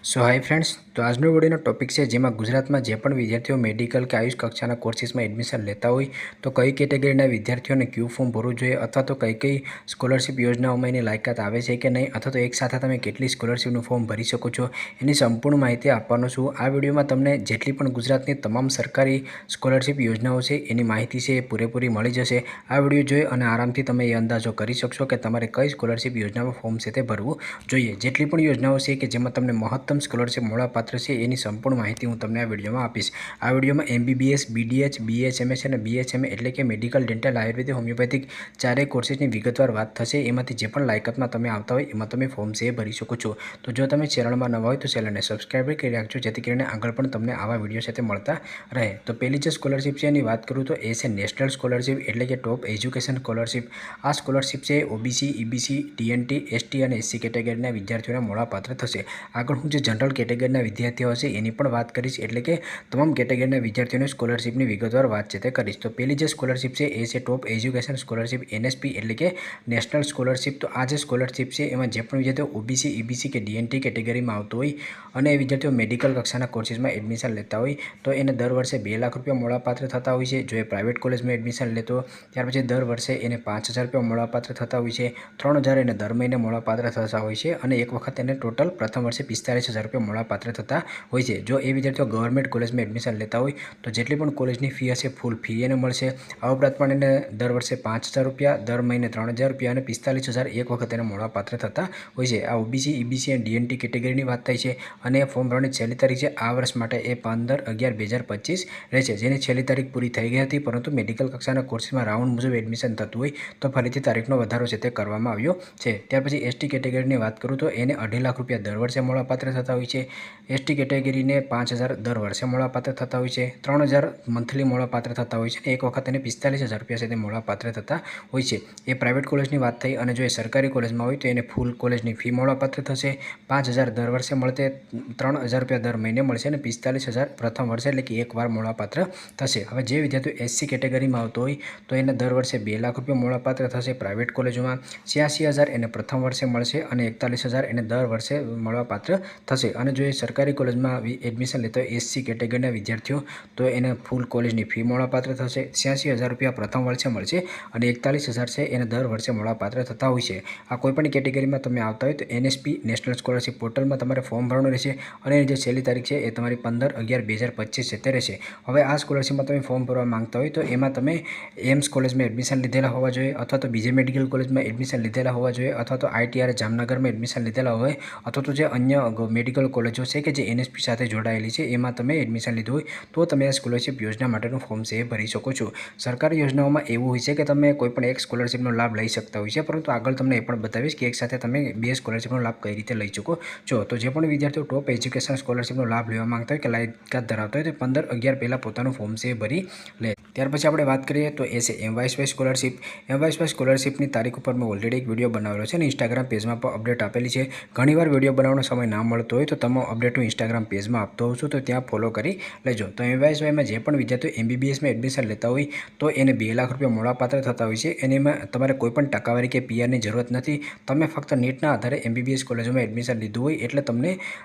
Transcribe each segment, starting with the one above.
સો hi friends, તો આજનો વિડીયોનો topic છે જેમાં ગુજરાતમાં જે પણ વિદ્યાર્થીઓ મેડિકલ કે આયુષ કક્ષાના કોર્સિસમાં એડમિશન લેતા હોય તો કઈ કેટેગરીના વિદ્યાર્થીઓને ક્યુ ફોર્મ ભરવું જોઈએ અથવા તો કઈ સ્કોલરશિપ યોજનાઓમાં એની લાયકાત આવે છે કે નહીં, અથવા તો એકસાથે તમે કેટલી સ્કોલરશિપનું ફોર્મ ભરી શકો છો એની સંપૂર્ણ માહિતી આપવાનો છું. આ વિડીયોમાં તમને જેટલી પણ ગુજરાતની તમામ સરકારી સ્કોલરશિપ યોજનાઓ છે એની માહિતી છે એ પૂરેપૂરી મળી જશે. આ વિડીયો જોઈ અને આરામથી તમે એ અંદાજો કરી શકશો કે તમારે કઈ સ્કોલરશિપ યોજનામાં ફોર્મ છે તે ભરવું જોઈએ. જેટલી પણ યોજનાઓ છે કે જેમાં તમને મહત્તમ સ્કોલરશિપ મળવાપાત્ર છે એની સંપૂર્ણ માહિતી હું તમને આ વિડીયોમાં આપીશ. આ વિડીયોમાં MBBS, BDH, BHMS અને BHMA એટલે કે મેડિકલ, ડેન્ટલ, આયુર્વેદિક, હોમિયોપેથિક ચારેય કોર્સિસની વિગતવાર વાત થશે. એમાંથી જે પણ લાયકાતમાં તમે આવતા હોય એમાં તમે ફોર્મ છે ભરી શકો છો. તો જો તમે ચેનલમાં નવા હોય તો ચેનલને સબસ્ક્રાઈબ કરી રાખજો જેથી કરીને આગળ પણ તમને આવા વિડીયો સાથે મળતા રહે. તો પહેલી જે સ્કોલરશિપ છે એની વાત કરું તો એ છે નેશનલ સ્કોલરશિપ એટલે કે ટોપ એજ્યુકેશન સ્કોલરશિપ. આ સ્કોલરશિપ છે OBC, EBC, TNT, ST અને SC કેટેગરીના વિદ્યાર્થીઓને મળવાપાત્ર થશે. આગળ હું જે જનરલ કેટેગરીના વિદ્યાર્થીઓ હશે એની પણ વાત કરીશ, એટલે કે તમામ કેટેગરીના વિદ્યાર્થીઓને સ્કોલરશિપની વિગતવાર વાત છે તે કરીશ. તો પહેલી જે સ્કોલરશિપ છે એ છે ટોપ એજ્યુકેશન સ્કોલરશિપ NSP એટલે કે નેશનલ સ્કોલરશિપ. તો આ જે સ્કોલરશિપ છે એમાં જે પણ વિદ્યાર્થીઓ OBC, EBC કે DNT કેટેગરીમાં આવતો હોય અને એ વિદ્યાર્થીઓ મેડિકલ કક્ષાના કોર્સિસમાં એડમિશન લેતા હોય તો એને દર વર્ષે 2 લાખ રૂપિયા મળવાપાત્ર થતા હોય છે. જો એ પ્રાઇવેટ કોલેજમાં એડમિશન લેતો ત્યાર પછી દર વર્ષે એને 5,000 રૂપિયા મળવાપાત્ર થતા હોય છે. 3,000 એને દર મહિને મળવાપાત્ર થતા હોય છે અને એક વખત એને ટોટલ પ્રથમ વર્ષે 45,000 રૂપિયા મળવાપાત્ર થતા હોય છે. જો એ વિદ્યાર્થીઓ ગવર્મેન્ટ કોલેજમાં એડમિશન લેતા હોય તો જેટલી પણ કોલેજની ફી હશે ફૂલ ફી એને મળશે. આ ઉપરાંત પણ એને દર વર્ષે 5,000 રૂપિયા, દર મહિને 3,000 રૂપિયા અને 45,000 એક વખત એને મળવાપાત્ર થતા હોય છે. આ OBC, EBC અને DNT કેટેગરીની વાત થઈ છે અને ફોર્મ ભરવાની છેલ્લી તારીખ છે આ વર્ષ માટે એ 15/11/2025 રહેશે, જેની છેલ્લી તારીખ પૂરી થઈ ગઈ હતી. પરંતુ મેડિકલ કક્ષાના કોર્સિસમાં રાઉન્ડ મુજબ એડમિશન થતું હોય તો ફરીથી તારીખનો વધારો છે તે કરવામાં આવ્યો છે. ત્યાર પછી ST કેટેગરીની વાત કરું તો એને 2.5 લાખ રૂપિયા દર વર્ષે મળવાપાત્ર થતા હોય છે. ST કેટેગરીને 5,000 દર વર્ષે મળવાપાત્ર થતા હોય છે. 3,000 મંથલી મળવાપાત્ર થતા હોય છે અને એક વખત એને 45,000 રૂપિયા સાથે મળવાપાત્ર થતા હોય છે. એ પ્રાઇવેટ કોલેજની વાત થઈ. અને જો એ સરકારી કોલેજમાં હોય તો એને ફૂલ કોલેજની ફી મળવાપાત્ર થશે. 5,000 દર વર્ષે મળશે, 3,000 રૂપિયા દર મહિને મળશે અને 45,000 પ્રથમ વર્ષે એટલે કે એકવાર મળવાપાત્ર થશે. હવે જે વિદ્યાર્થીઓ SC કેટેગરીમાં આવતો હોય તો એને દર વર્ષે 2 લાખ રૂપિયા મળવાપાત્ર થશે પ્રાઇવેટ કોલેજોમાં. 86,000 એને પ્રથમ વર્ષે મળશે અને 41,000 એને દર વર્ષે મળવાપાત્ર થશે. અને જો એ સરકારી કોલેજમાં એડમિશન લેતો હોય SC કેટેગરીના વિદ્યાર્થીઓ તો એને ફૂલ કોલેજની ફી મળવાપાત્ર થશે. 86,000 રૂપિયા પ્રથમ વર્ષે મળશે અને 41,000 છે એને દર વર્ષે મળવાપાત્ર થતા હોય છે. આ કોઈપણ કેટેગરીમાં તમે આવતા હોય તો NSP નેશનલ સ્કોલરશિપ પોર્ટલમાં તમારે ફોર્મ ભરવાનું રહેશે અને એની જે છેલ્લી તારીખ છે એ તમારી 15/11/2025 છે તે રહેશે. હવે આ સ્કોલરશિપમાં તમે ફોર્મ ભરવા માંગતા હોય તો એમાં તમે એમ્સ કોલેજમાં એડમિશન લીધેલા હોવા જોઈએ, અથવા તો બીજે મેડિકલ કોલેજમાં એડમિશન લીધેલા હોવા જોઈએ, અથવા તો ITR જામનગરમાં એડમિશન લીધેલા હોય, અથવા તો જે અન્ય મેડિકલ કોલેજો છે કે જે NSP સાથે જોડાયેલી છે એમાં તમે એડમિશન લીધું હોય તો તમે આ સ્કોલરશિપ યોજના માટેનું ફોર્મ છે એ ભરી શકો છો. સરકારી યોજનાઓમાં એવું હોય છે કે તમે કોઈપણ એક સ્કોલરશિપનો લાભ લઈ શકતા હોય છે, પરંતુ આગળ તમને એ પણ બતાવીશ કે એકસાથે તમે 2 સ્કોલરશિપનો લાભ કઈ રીતે લઈ શકો છો. તો જે પણ વિદ્યાર્થીઓ ટોપ એજ્યુકેશન સ્કોલરશિપનો લાભ લેવા માંગતા હોય કે લાયકાત ધરાવતા હોય તો 15/11 પહેલાં પોતાનું ફોર્મ છે એ ભરી લે. ત્યાર પછી આપણે વાત કરીએ તો એ છે MYSY સ્કોલરશિપ. MYSY સ્કોલરશિપની તારીખ ઉપર મેં ઓલરેડી એક વિડીયો બનાવેલો છે અને ઇન્સ્ટાગ્રામ પેજમાં પણ અપડેટ આપેલી છે. ઘણીવાર વિડીયો બનાવવાનો સમય ના મળતો હોય તો તમે અપડેટ હું ઇન્સ્ટાગ્રામ પેજમાં આપતો હોઉં છું, તો ત્યાં ફોલો કરી લેજો. તો MYSYમાં જે પણ વિદ્યાર્થીઓ MBBSમાં એડમિશન લેતા હોય તો એને 2 લાખ રૂપિયા મળવાપાત્ર થતા હોય છે. એમાં તમારે કોઈપણ ટકાવારી કે PRની જરૂરત નથી. તમે ફક્ત નીટના આધારે MBBS કોલેજોમાં એડમિશન લીધું હોય એટલે તમને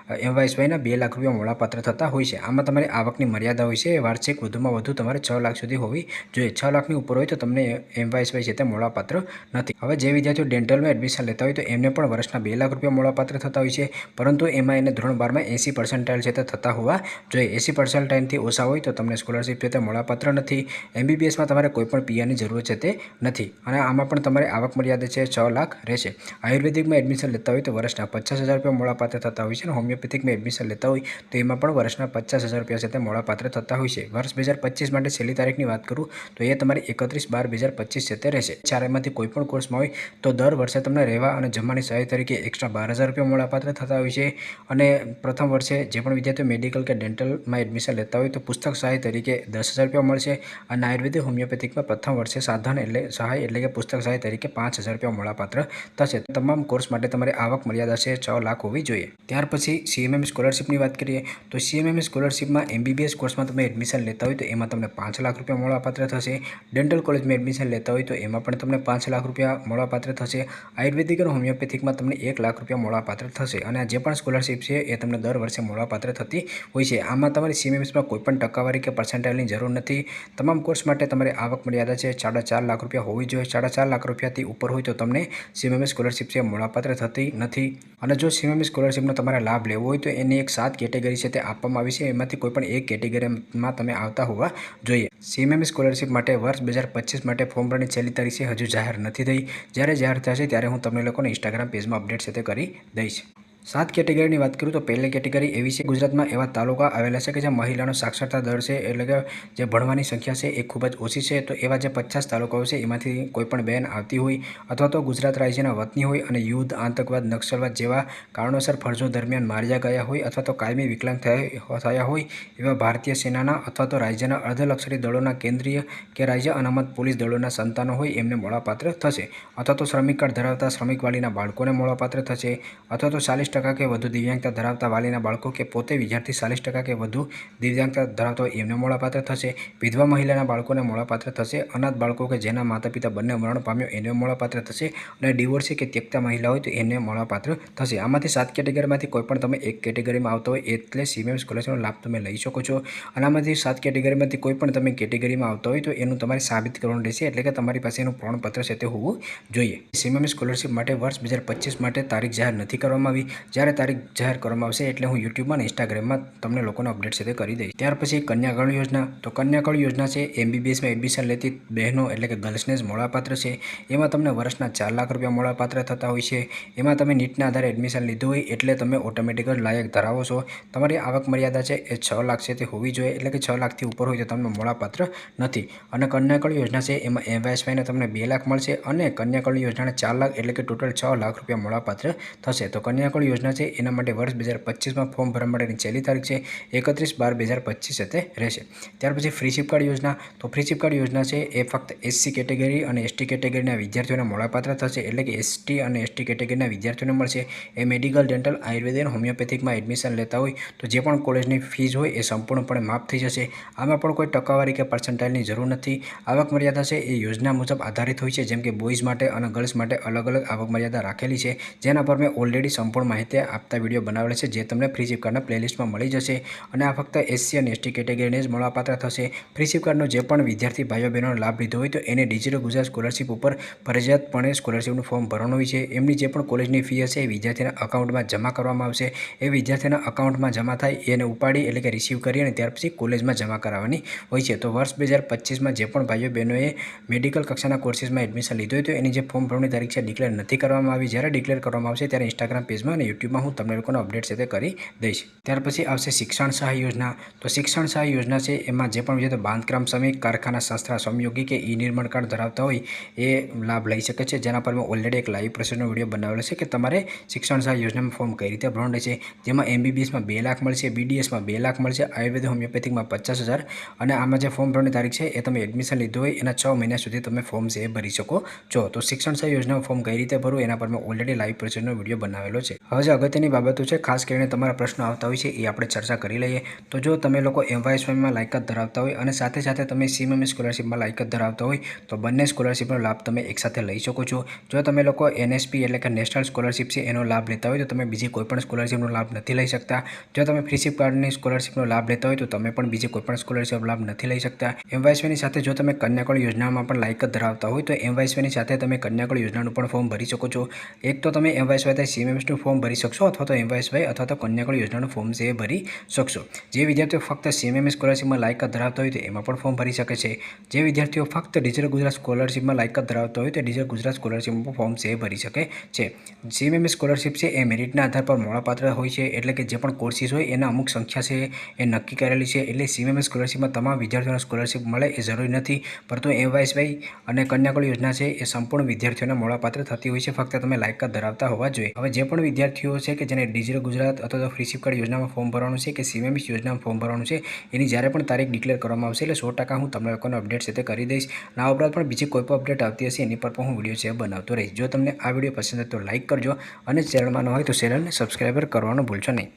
MYSYના 2 લાખ રૂપિયા મળવાપાત્ર થતા હોય છે. આમાં તમારી આવકની મર્યાદા હોય છે, વાર્ષિક વધુમાં વધુ તમારે 6 લાખ સુધી હોવી જોઈએ. 6 લાખની ઉપર હોય તો તમને MYSY છે તે મળવાપાત્ર નથી. હવે જે વિદ્યાર્થીઓ ડેન્ટલમાં એડમિશન લેતા હોય તો એમને પણ વર્ષના 2 લાખ રૂપિયા મળવાપાત્ર થતા હોય છે, પરંતુ એમાં એને ધોરણ 12માં 80% છે તે થતા હોવા જોઈએ. 80%થી ઓછા હોય તો તમને સ્કોલરશિપ છે તે મળવાપાત્ર નથી. MBBSમાં તમારે કોઈપણ PRની જરૂર છે તે નથી અને આમાં પણ તમારી આવક મર્યાદા છે 6 લાખ રહેશે. આયુર્વેદિકમાં એડમિશન લેતા હોય તો વર્ષના 50,000 રૂપિયા મળવાપાત્ર થતા હોય છે અને હોમિયોપેથિકમાં એડમિશન લેતા હોય તો એમાં પણ વર્ષના 50,000 રૂપિયા છે તે મળવાપાત્ર થતા હોય છે. વર્ષ 2025 માટે છેલ્લી તારીખની વાત કરું તો એ તમારી 31/12/2025 છે તે રહેશે. ચારેયમાંથી કોઈપણ કોર્સમાં હોય તો દર વર્ષે તમને રહેવા અને જમવાની સહાય તરીકે એક્સ્ટ્રા 12,000 રૂપિયા મળવાપાત્ર થતા હોય છે. અને પ્રથમ વર્ષે જે પણ વિદ્યાર્થીઓ મેડિકલ કે ડેન્ટલમાં એડમિશન લેતા હોય તો પુસ્તક સહાય તરીકે 10,000 રૂપિયા મળશે અને આયુર્વેદિક હોમિયોપેથિકમાં પ્રથમ વર્ષે સાધન સહાય એટલે કે પુસ્તક સહાય તરીકે 5,000 રૂપિયા મળવાપાત્ર થશે. તમામ કોર્સ માટે તમારી આવક મર્યાદા છે 6 લાખ હોવી જોઈએ. ત્યાર પછી CMM સ્કોલરશિપની વાત કરીએ તો CMM સ્કોલરશિપમાં MBBS કોર્સમાં તમે એડમિશન લેતા હોય તો એમાં તમને 5 લાખ રૂપિયા મળવાપાત્ર થશે. ડેન્ટલ કોલેજમાં એડમિશન લેતા હોય તો એમાં પણ તમને 5 લાખ રૂપિયા મળવાપાત્ર થશે. આયુર્વેદિક અને હોમિયોપેથિકમાં તમને 1 લાખ રૂપિયા મળવાપાત્ર થશે. અને આ જે પણ સ્કોલરશિપ છે એ તમને દર વર્ષે મળવાપાત્ર થતી હોય છે। આમાં તમારી સીએમએમએસમાં કોઈપણ ટકાવારી કે પર્સન્ટાઇલની જરૂર નથી। તમામ કોર્સ માટે તમારી આવક મર્યાદા છે 4.5 લાખ રૂપિયા હોવી જોઈએ। 4.5 લાખ રૂપિયાથી ઉપર હોય તો તમને સીએમએમએસ સ્કોલરશિપ છે મળવાપાત્ર થતી નથી। અને જો સીએમએમએસ સ્કોલરશિપનો તમારે લાભ લેવો હોય તો એની એક 7 કેટેગરી છે તે આપવામાં આવી છે। એમાંથી કોઈપણ એક કેટેગરીમાં તમે આવતા હોવા જોઈએ। સીએમએમએસ સ્કોલરશિપ માટે વર્ષ 2025 માટે ફોર્મ ભરવાની છેલ્લી તારીખ છે હજુ જાહેર નથી થઈ। જ્યારે જાહેર થશે ત્યારે હું તમને લોકોને ઇન્સ્ટાગ્રામ પેજમાં અપડેટ છે તે કરી દઈશ। 7 કેટેગરીની વાત કરું તો પહેલી કેટેગરી એવી છે ગુજરાતમાં એવા તાલુકા આવેલા છે કે જ્યાં મહિલાનો સાક્ષરતા દર છે એટલે કે જે ભણવાની સંખ્યા છે એ ખૂબ જ ઓછી છે। તો એવા જે 50 તાલુકાઓ છે એમાંથી કોઈપણ બહેન આવતી હોય અથવા તો ગુજરાત રાજ્યના વતની હોય અને યુદ્ધ, આતંકવાદ, નક્સલવાદ જેવા કારણોસર ફરજો દરમિયાન માર્યા ગયા હોય અથવા તો કાયમી વિકલાંગ થયા હોય એવા ભારતીય સેનાના અથવા તો રાજ્યના અર્ધલશ્કરી દળોના કેન્દ્રીય કે રાજ્ય અનામત પોલીસ દળોના સંતાનો હોય એમને મળવાપાત્ર થશે। અથવા તો શ્રમિક કાર્ડ ધરાવતા શ્રમિક વાલીના બાળકોને મળવાપાત્ર થશે। અથવા તો 40% કે વધુ દિવ્યાંગતા ધરાવતા વાલીના બાળકો કે પોતે વિદ્યાર્થી 40% કે વધુ દિવ્યાંગતા ધરાવતા હોય એમને મળવાપાત્ર થશે। વિધવા મહિલાના બાળકોને મળવાપાત્ર થશે। અનાથ બાળકો કે જેના માતા પિતા બંને મરણ પામ્યો એને મળવાપાત્ર થશે। અને ડિવોર્સી કે ત્યક્તા મહિલા હોય તો એને મળવાપાત્ર થશે। આમાંથી 7 કેટેગરીમાંથી કોઈપણ તમે એક કેટેગરીમાં આવતા હોય એટલે સીએમએમએસ સ્કોલરશિપનો લાભ તમે લઈ શકો છો। અને આમાંથી 7 કેટેગરીમાંથી કોઈપણ તમે કેટેગરીમાં આવતા હોય તો એનું તમારે સાબિત કરવાનું રહેશે એટલે કે તમારી પાસે એનું પ્રમાણપત્ર છે તે હોવું જોઈએ। સીએમએમએસ સ્કોલરશિપ માટે વર્ષ 2025 માટે તારીખ જાહેર નથી કરવામાં આવી। જ્યારે તારીખ જાહેર કરવામાં આવશે એટલે હું યુટ્યુબમાં અને ઇન્સ્ટાગ્રામમાં તમને લોકોને અપડેટ છે તે કરી દઈશ। ત્યાર પછી કન્યાકળ યોજના, તો કન્યાકળ યોજના છે એમબીબીએસમાં એડમિશન લેતી બહેનો એટલે કે ગર્લ્સને જ મળવાપાત્ર છે। એમાં તમને વર્ષના 4 લાખ રૂપિયા મળવાપાત્ર થતા હોય છે। એમાં તમે નીટના આધારે એડમિશન લીધું હોય એટલે તમે ઓટોમેટિક જ લાયક ધરાવો છો। તમારી આવક મર્યાદા છે એ 6 લાખ છે તે હોવી જોઈએ એટલે કે 6 લાખથી ઉપર હોય તો તમને મળવાપાત્ર નથી। અને કન્યાકળ યોજના છે એમાં એમવાયએસવાયને તમને 2 લાખ મળશે અને કન્યાકળ યોજનાને 4 લાખ એટલે કે ટોટલ 6 લાખ રૂપિયા મળવાપાત્ર થશે। તો કન્યાકળ યોજના છે એના માટે વર્ષ 2025માં ફોર્મ ભરવા માટેની છેલ્લી તારીખ છે 31/12/2025 તે રહેશે। ત્યાર પછી ફ્રી સિપ કાર્ડ યોજના, તો ફ્રી સિપ કાર્ડ યોજના છે એ ફક્ત એસસી કેટેગરી અને એસટી કેટેગરીના વિદ્યાર્થીઓને મળવાપાત્ર થશે એટલે કે એસટી અને એસટી કેટેગરીના વિદ્યાર્થીઓને મળશે। એ મેડિકલ, ડેન્ટલ, આયુર્વેદ અને હોમિયોપેથિકમાં એડમિશન લેતા હોય તો જે પણ કોલેજની ફીસ હોય એ સંપૂર્ણપણે માફ થઈ જશે। આમાં પણ કોઈ ટકાવારી કે પર્સન્ટાઇલની જરૂર નથી। આવક મર્યાદા છે એ યોજના મુજબ આધારિત હોય છે જેમ કે બોયઝ માટે અને ગર્લ્સ માટે અલગ અલગ આવક મર્યાદા રાખેલી છે જેના પર મેં ઓલરેડી સંપૂર્ણ માહિતી આપતા વિડીયો બનાવેલા છે જે તમને ફ્રી સિપ કાર્ડના પ્લેલિસ્ટમાં મળી જશે। અને આ ફક્ત એસસી અને એસટી કેટેગરીને જ મળવાપાત્ર થશે। ફ્રી સિપ કાર્ડનો જે પણ વિદ્યાર્થી ભાઈઓ બહેનોનો લાભ લીધો હોય તો એને ડિજિટલ ગુજરાત સ્કોલરશિપ ઉપર ફરજિયાતપણે સ્કોલરશિપનું ફોર્મ ભરવાનું હોય છે। એમની જે પણ કોલેજની ફી હશે એ વિદ્યાર્થીના અકાઉન્ટમાં જમા કરવામાં આવશે। એ વિદ્યાર્થીના અકાઉન્ટમાં જમા થાય એને ઉપાડી એટલે કે રિસીવ કરી અને ત્યાર પછી કોલેજમાં જમા કરાવવાની હોય છે। તો વર્ષ 2025માં જે પણ ભાઈઓ બહેનોએ મેડિકલ કક્ષાના કોર્સીસમાં એડમિશન લીધું હોય તો એની જે ફોર્મ ભરવાની તારીખ છે ડિક્લેર નથી કરવામાં આવી। જ્યારે ડિક્લેર કરવામાં આવશે ત્યારે ઇન્સ્ટાગ્રામ પેજમાં અને યુટ્યુબમાં હું તમને લોકોને અપડેટ છે તે કરી દઈશ। ત્યાર પછી આવશે શિક્ષણ સહાય યોજના, તો શિક્ષણ સહાય યોજના છે એમાં જે પણ વિદ્યાર્થીઓ બાંધકામ શ્રમિક, કારખાના શાસ્ત્ર સમયોગી કે ઈ નિર્માણ કાર્ડ ધરાવતા હોય એ લાભ લઈ શકે છે। જેના પર મેં ઓલરેડી એક લાઈવ પ્રોસેસનો વિડીયો બનાવેલો છે કે તમારે શિક્ષણ સહાય યોજનામાં ફોર્મ કઈ રીતે ભરવાનું રહેશે। જેમાં એમબીબીએસમાં 2 લાખ મળશે, બીડીએસમાં 2 લાખ મળશે, આયુર્વેદ હોમિયોપેથિકમાં 50,000 અને આમાં જે ફોર્મ ભરવાની તારીખ છે એ તમે એડમિશન લીધું હોય એના 6 મહિના સુધી તમે ફોર્મ છે એ ભરી શકો છો। તો શિક્ષણ સહાય યોજનામાં ફોર્મ કઈ રીતે ભરવું એના પર મેં ઓલરેડી લાઈવ પ્રોસેસનો વિડીયો બનાવેલો છે। હવે જે અગત્યની બાબતો છે ખાસ કરીને તમારા પ્રશ્નો આવતા હોય છે એ આપણે ચર્ચા કરી લઈએ। તો જો તમે લોકો એમવાયએસવાયમાં લાયકાત ધરાવતા હોય અને સાથે સાથે તમે સીએમએમએસ સ્કોલરશિપમાં લાયકાત ધરાવતા હોય તો બંને સ્કોલરશિપનો લાભ તમે એકસાથે લઈ શકો છો। જો તમે લોકો એનએસપી એટલે કે નેશનલ સ્કોલરશિપ છે એનો લાભ લેતા હોય તો તમે બીજી કોઈપણ સ્કોલરશિપનો લાભ નથી લઈ શકતા। જો તમે ફ્રી સિપ કાર્ડની સ્કોલરશિપનો લાભ લેતા હોય તો તમે પણ બીજી કોઈપણ સ્કોલરશિપનો લાભ નથી લઈ શકતા। એમવાયએસવાયની સાથે જો તમે કન્યાકળ યોજનામાં પણ લાયકાત ધરાવતા હોય તો એમવાયએસવાયની સાથે તમે કન્યાકળ યોજનાનું પણ ફોર્મ ભરી શકો છો। એક તો તમે એમવાયએસવાય સીએમએમએસનું ફોર્મ ભરી શકશો અથવા તો એમવાયએસવાય અથવા તો કન્યાકળ યોજનાનું ફોર્મ છે એ ભરી શકશો। જે વિદ્યાર્થીઓ ફક્ત સીએમએમએસ સ્કોલરશિપમાં લાયકાત ધરાવતા હોય તો એમાં પણ ફોર્મ ભરી શકે છે। જે વિદ્યાર્થીઓ ફક્ત ડિજિટલ ગુજરાત સ્કોલરશિપમાં લાયકાત ધરાવતા હોય તો ડિજિટલ ગુજરાત સ્કોલરશિપમાં પણ ફોર્મ છે એ ભરી શકે છે। સીએમએમએસ સ્કોલરશિપ છે એ મેરિટના આધાર પર મળવાપાત્ર હોય છે એટલે કે જે પણ કોર્સીસ હોય એના અમુક સંખ્યા છે એ નક્કી કરેલી છે। એટલે સીએમએમએસ સ્કોલરશિપમાં તમામ વિદ્યાર્થીઓને સ્કોલરશિપ મળે એ જરૂરી નથી પરંતુ એમવાયએસવાય અને કન્યાકળ યોજના છે એ સંપૂર્ણ વિદ્યાર્થીઓને મળવાપાત્ર થતી હોય છે ફક્ત તમે લાયકાત ધરાવતા હોવા જોઈએ। હવે જે પણ વિદ્યાર્થીઓ છે કે જેને ડિજિટલ ગુજરાત અથવા તો ફ્રી સિપ કાર્ડ યોજનામાં ફોર્મ ભરવાનું છે કે સીએમએમએસ યોજનામાં ફોર્મ ભરવાનું છે એની જ્યારે પણ તારીખ ડિક્લેર કરવામાં આવશે એટલે 100% હું તમને લોકોને અપડેટ છે તે કરી દઈશ। અને આ ઉપરાંત પણ બીજી કોઈ પણ અપડેટ આવતી હશે એની પર પણ હું વિડીયો છે બનાવતો રહીશ। જો તમને આ વિડીયો પસંદ આવે તો લાઇક કરજો અને ચેનલમાં ન હોય તો ચેનલને સબસ્ક્રાઈબર કરવાનું ભૂલશો નહીં।